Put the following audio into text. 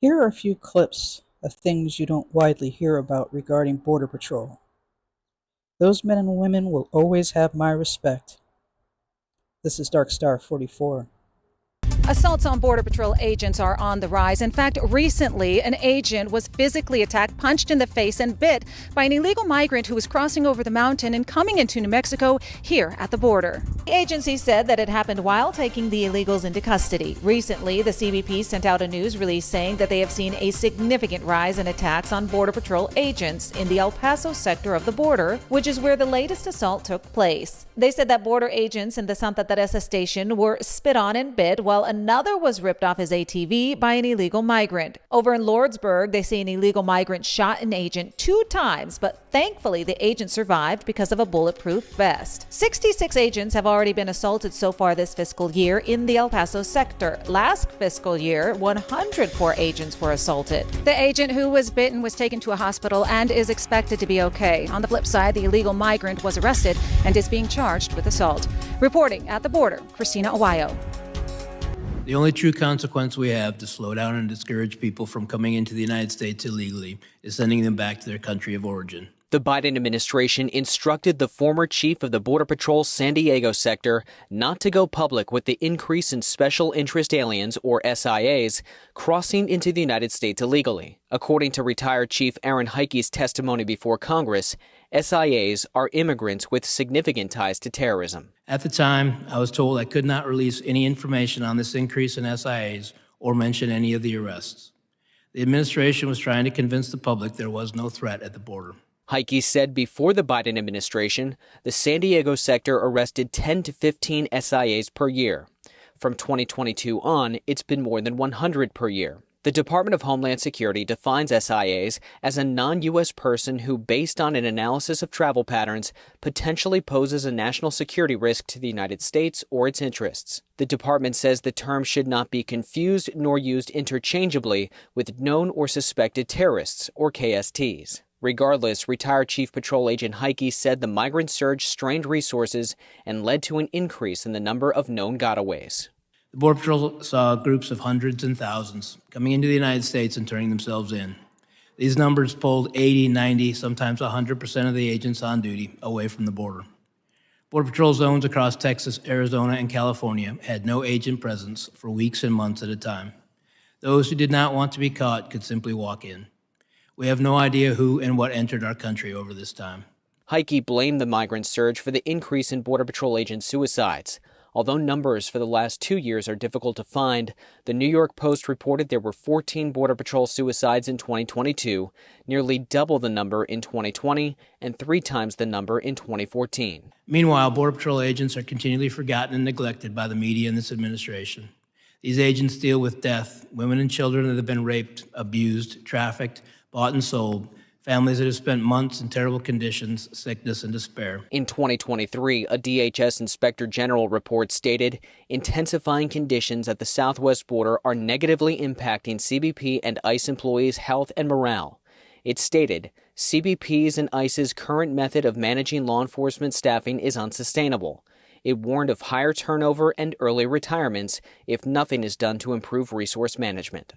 Here are a few clips of things you don't widely hear about regarding Border Patrol. Those men and women will always have my respect. This is Dark Star 44. Assaults on Border Patrol agents are on the rise. In fact, recently, an agent was physically attacked, punched in the face, and bit by an illegal migrant who was crossing over the mountain and coming into New Mexico here at the border. The agency said that it happened while taking the illegals into custody. Recently, the CBP sent out a news release saying that they have seen a significant rise in attacks on Border Patrol agents in the El Paso sector of the border, which is where the latest assault took place. They said that border agents in the Santa Teresa station were spit on and bit, while another was ripped off his ATV by an illegal migrant. Over in Lordsburg, they say an illegal migrant shot an agent 2 times, but thankfully the agent survived because of a bulletproof vest. 66 agents have already been assaulted so far this fiscal year in the El Paso sector. Last fiscal year, 104 agents were assaulted. The agent who was bitten was taken to a hospital and is expected to be okay. On the flip side, the illegal migrant was arrested and is being charged with assault. Reporting at the border, Christina Awayo. The only true consequence we have to slow down and discourage people from coming into the United States illegally is sending them back to their country of origin. The Biden administration instructed the former chief of the Border Patrol San Diego sector not to go public with the increase in special interest aliens, or SIAs, crossing into the United States illegally. According to retired Chief Aaron Heike's testimony before Congress, SIAs are immigrants with significant ties to terrorism. At the time, I was told I could not release any information on this increase in SIAs or mention any of the arrests. The administration was trying to convince the public there was no threat at the border. Heike said before the Biden administration, the San Diego sector arrested 10 to 15 SIAs per year. From 2022 on, it's been more than 100 per year. The Department of Homeland Security defines SIAs as a non-U.S. person who, based on an analysis of travel patterns, potentially poses a national security risk to the United States or its interests. The department says the term should not be confused nor used interchangeably with known or suspected terrorists, or KSTs. Regardless, retired Chief Patrol Agent Heike said the migrant surge strained resources and led to an increase in the number of known gotaways. The Border Patrol saw groups of hundreds and thousands coming into the United States and turning themselves in. These numbers pulled 80, 90, sometimes 100% of the agents on duty away from the border. Border Patrol zones across Texas, Arizona, and California had no agent presence for weeks and months at a time. Those who did not want to be caught could simply walk in. We have no idea who and what entered our country over this time. Heike blamed the migrant surge for the increase in Border Patrol agent suicides. Although numbers for the last 2 years are difficult to find, the New York Post reported there were 14 Border Patrol suicides in 2022, nearly double the number in 2020 and 3 times the number in 2014. Meanwhile, Border Patrol agents are continually forgotten and neglected by the media and this administration. These agents deal with death, women and children that have been raped, abused, trafficked, bought and sold, families that have spent months in terrible conditions, sickness, and despair. In 2023, a DHS Inspector General report stated, intensifying conditions at the southwest border are negatively impacting CBP and ICE employees' health and morale. It stated, CBP's and ICE's current method of managing law enforcement staffing is unsustainable. It warned of higher turnover and early retirements if nothing is done to improve resource management.